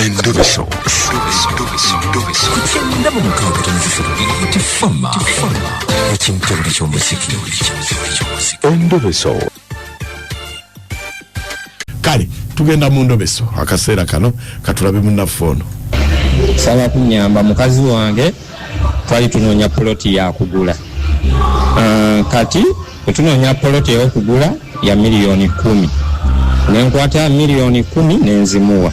Endobeso. Kutenda mu mukabira nzifuru tifama. Ekintu ky'omuziki. Endobeso. Kale tugenda mu ndobeso akaseera kano katulabe mu nafono. Saba kunyamba mukazi wange twali tunoonya ploti ya kugula. Kati tunoonya ploti ya kugula ya milioni 10. Nenkwata milioni 10 nenzimuwa.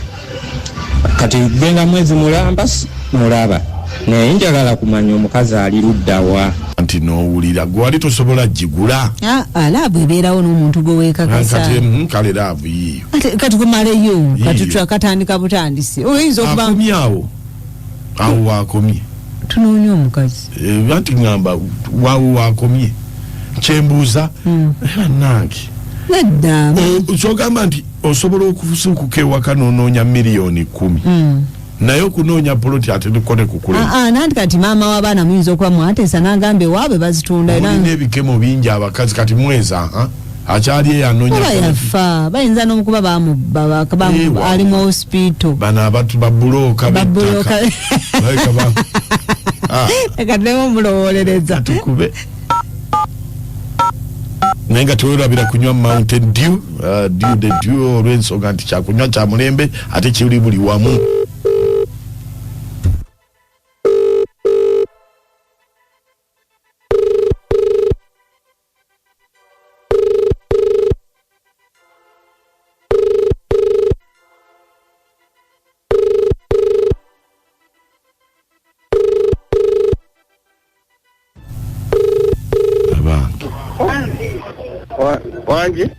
Kati genda mwezi mulaba. Ne njagala kumanya omukazi ali luddawa. Anti nowulira gwali tosobola jigula. Alabu ebeerawo n'omuntu gwe weekakasa. Kati kale laavu yiyo. Kati kumaleyo. Kati twakatandika butandisi. Oyinza okuba akomyawo. Awo wakomye. Tunoonya omukazi. Anti ngamba wawo wakomye. Kyembuuza. Nange. Nedda. Kyogamba nti osobola okufusukuka ewaka n'onoonya milioni 10. Naye okunoonya poloti ate tukone kukulema. Nanti kati maama w'abaana muyinza okuba mwatesa n'agambe waabwe bazitunda. Mulina ebikemo bingi abakazi kati mweza akyali eyanoonya poloti. Yafa bayinza n'omukuba bamubba ali mu hospital. Bano abantu babulooka b'ettaka. Kati nemo mulowolereza. Tukube. Nenga tuwerabira kunywa Mountain Dew, Dew olw'ensonga nti kyakunywa kya mulembe ate kiri buli wamu. Wanji?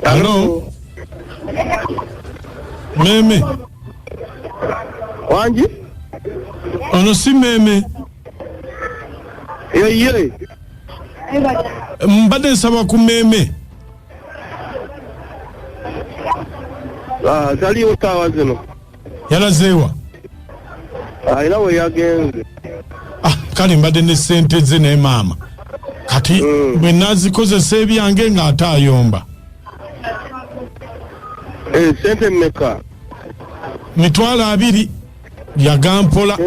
Hello? Meme? Wanji? Ono si meme? Ye. Mbadde nsaba ku meme. Taliwo ssaawa zino. Yalazeewa? Era we yagenze. Kale mbadde ne ssente ze ne maama. Kati bwe nazikozesa ebyange ng'ate ayomba. Sente mmeka? 2,000 yagampola.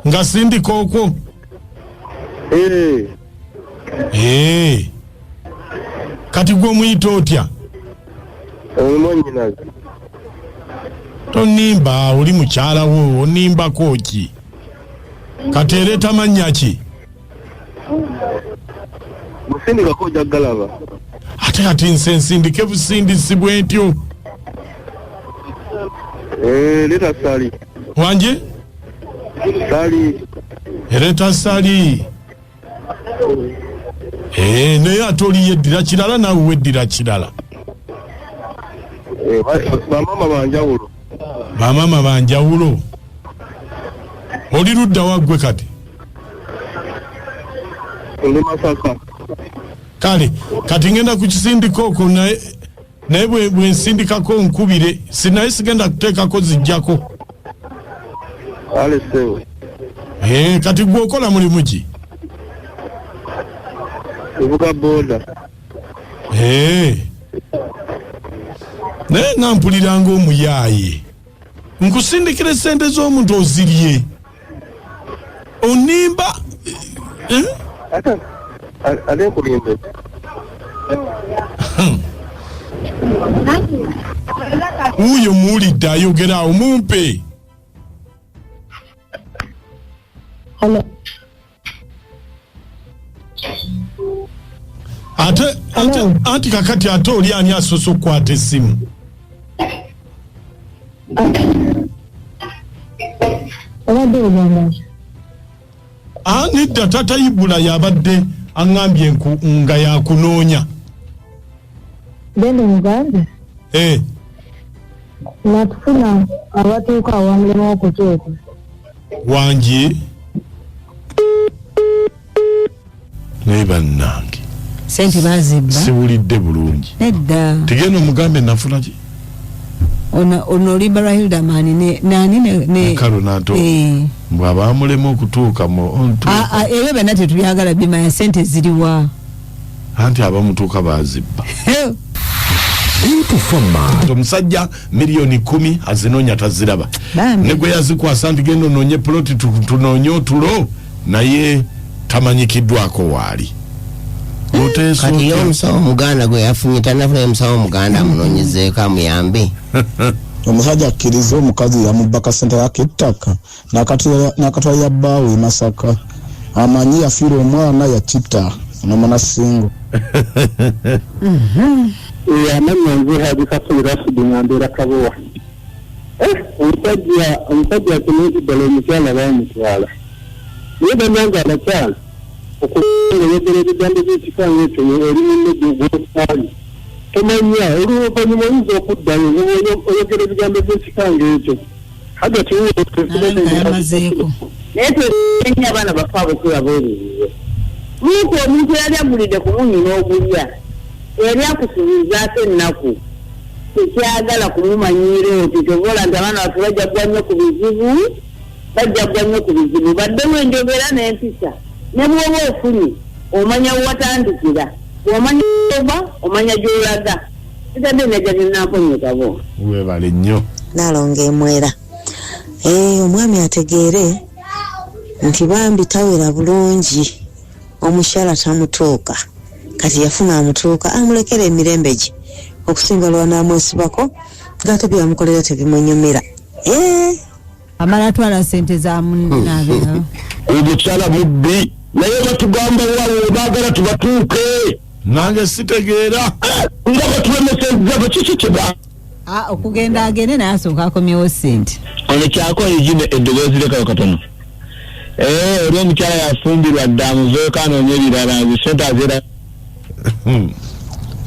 Nga sindika okwo. Kati gwe omuyita otya? Omunyinazi. Tonimba oli mukyala wo onimbako ki? Kati ereeta mannya ki? Busindikako jaggalaba. Ate kati nse nsindike busindisi bwentyo. Leeta Sali. Wanje? Sali. Ereeta Sali. Naye ate oli yeddira kirala nawe weddira kirala. Bamama banjawulo. Bamama banjawulo. Oli ludda waggwe kati? Ndi Masaka. Kale kati ngenda ku kisindiko okwo naye bwe nsindikako nkubire sinaye sigenda kuteekako zijjako. Ale sewe. Kati gwe okola mulimu ki? Evuga boda. Naye nga mpuliranga omuyaaye nkusindikira sente z'omuntu ozirye onimba ate nkulimbe. Uyo muwulidde ayogera awo mumpe. Ate kakati ate oli ani asoose okukwata essimu? Nedda tata Ibula yabadde aŋŋambye nga yakunoonya. Bende mugambe? Natufuna abatuuka awamulema okutuuka. Wangi? Naye bannange. Sente bazibba. Siwulidde bulungi. Nedda. Tigenda omugambe nafuna ki? Ono Libera Hildamani ne Karo nato. Bw'abamulema okutuuka mu ontu. Ebyo byonna tetubyagala bimanya sente ziriwa. Anti abamutuuka bazibba. Etufama. Omusajja milioni 10 azinonya taziraba. Ne gwe yazikwasa nti genda ononye ploti tunonye otulo naye tamanyikiddwako waali. Kati y'omusawo Muganda gwe yafunye tanafuna y'omusawo Muganda amunonyezeeko amuyambe. Omusajja akkiriza omukazi yamubbaka ssente y'ettaka n'akatwala ya bbaawe e Masaka. Amanyi yafiira omwana yakitta nomona singo. Amanya nze Haji Kasulu Rashid Ngambira Kabowa. Omusajja akeneye ddala omukyala baamutwala. Naye bannanga abakyala okuyeddera ebigambo by'ekikango ekyo eri munneggo gw'osaali. Tomanya oluvannyuma oyinza okuddayo oyogera ebigambo by'ekikango ekyo. Hagati yamazeeko. Naye twenya abaana bafe abo kyebabeererize. Muko omuntu yali agulidde ku munyi n'ogulya. Yali akusuubizaako ennaku. Tekyagala kumumanyiira oti tobola nti abaana baffe bajja nnyo ku bizibu. Baddemu enjogera n'empisa. Ne bw'oba ofunye omanya watandikira. Omanya oba omanya gy'olaga. Kitadde nejja tinnamponyekabo. Weebale nnyo. Nalonga emwera. Omwami ategeere nti bambi tawera bulungi. Omukyala tamutuuka. Kati yafuna amutuuka amulekera emirembe gye. Okusinga lwana amwesibako ng'ate byamukolera tebimunyumira. Amala atwala ssente za munnabe. Omukyala mubbi naye batugamba waliwo baagala tubatuuke. Nange sitegeera. Nga batulemesezza kiki kiba. Okugenda agende naye asooka akomyewo ssente. Ono kyakola ejine eddoboozi lekayo katono. Oli omukyala yafumbirwa dda amuveeko anoonye ebirala bisente azeera.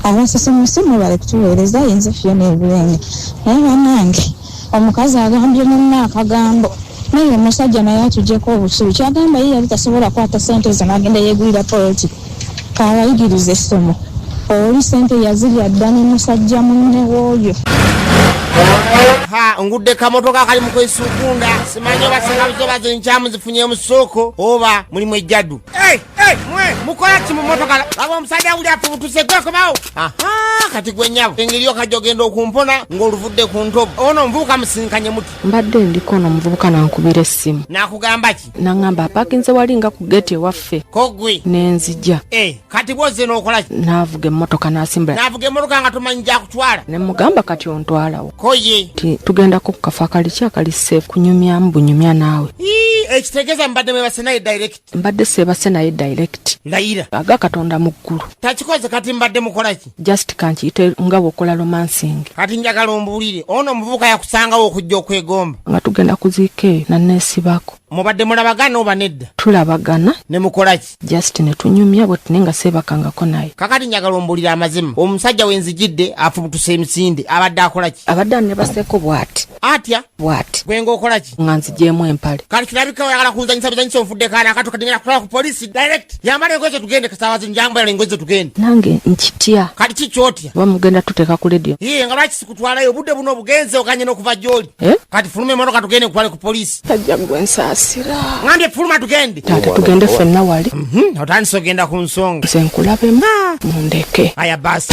Abasose musimu bali kutuweereza yinza Fiona Ebulenge. Naye bannange omukazi agambye munna akagambo. Naye omusajja naye atugyeko obusubi. Kyagamba ye yali tasobola kwata ssente zo n'agenda yeegulira poloti. Kabayigiriza essomo. Oli ssente yazirya dda ne musajja munne w'oyo. Ngudde kamotoka kali mu kwesukunda simanyi oba sengabuzo bazinkyamu zifunye mu ssooko oba mulimu ejjaddu. Mukola ki mu motoka laba omusajja uli afubutuse gwekomawo. Kati gwe nnyabo engeri okajja ogenda okumpona ng'oluvudde ku ntobo ono nvubuka musinkanye muti. Mbadde ndiko ono omuvubuka nankubira essimu. Nakugamba ki? Nangamba apaakinze wali nga ku geti ewaffe. Kogwe nenzija. Kati bw'ozze n'okola ki? Naavuga emmotoka n'asimbula. Naavuga emmotoka nga tomanyi gyakutwala. Ne mugamba kati ontwalawo. Koye tugendako ku kafo akali safe kunyumyamu bunyumya naawe. Ekitegeeza mbadde mwebase naye direct. Mbadde seebase naye direct. Layira aga Katonda mu ggulu. Takikoze kati mbadde mukola ki? Just kankiyite nga bw'okola romancing. Kati njagala ombuulire ono omuvubuka yakusangawo okujja okwegomba. Nga tugenda kuziika eyo nanneesibako. Mubadde mulabagana oba nedda? Tulabagana. Ne mukola ki? Just ne tunyumya bwe tune nga seebakangako naye. Kakati njagala ombuulire amazima. Omusajja wenzijidde afubutuse emisinde abadde akola ki? Abadde annebaseeko bw'ati. Atya? Bw'ati. Gwe ng'okola ki? Nga nzigyemu empale. Kati kirabika oyagala kunzanyisa bizanyisa onfudde kaana akato kadingera kutwala ku polisi direct. Yambala engoye ze tugende kasaawazi njambala engoye ze tugende. Nange nkitya. Kati kikyotya? Oba mugenda tuteeka ku ledio. Nga lwaki sikutwalayo obudde buno obugenze okanye n'okuva gy'oli. Kati fuluma emmotoka tugende kutwale ku polisi. Tajja gwe nsaasira. Ngambye fuluma tugende. Taata tugende ffenna wali. Otandise ogenda ku nsonga. Nze nkulabemu. Mundeke. Aya basi.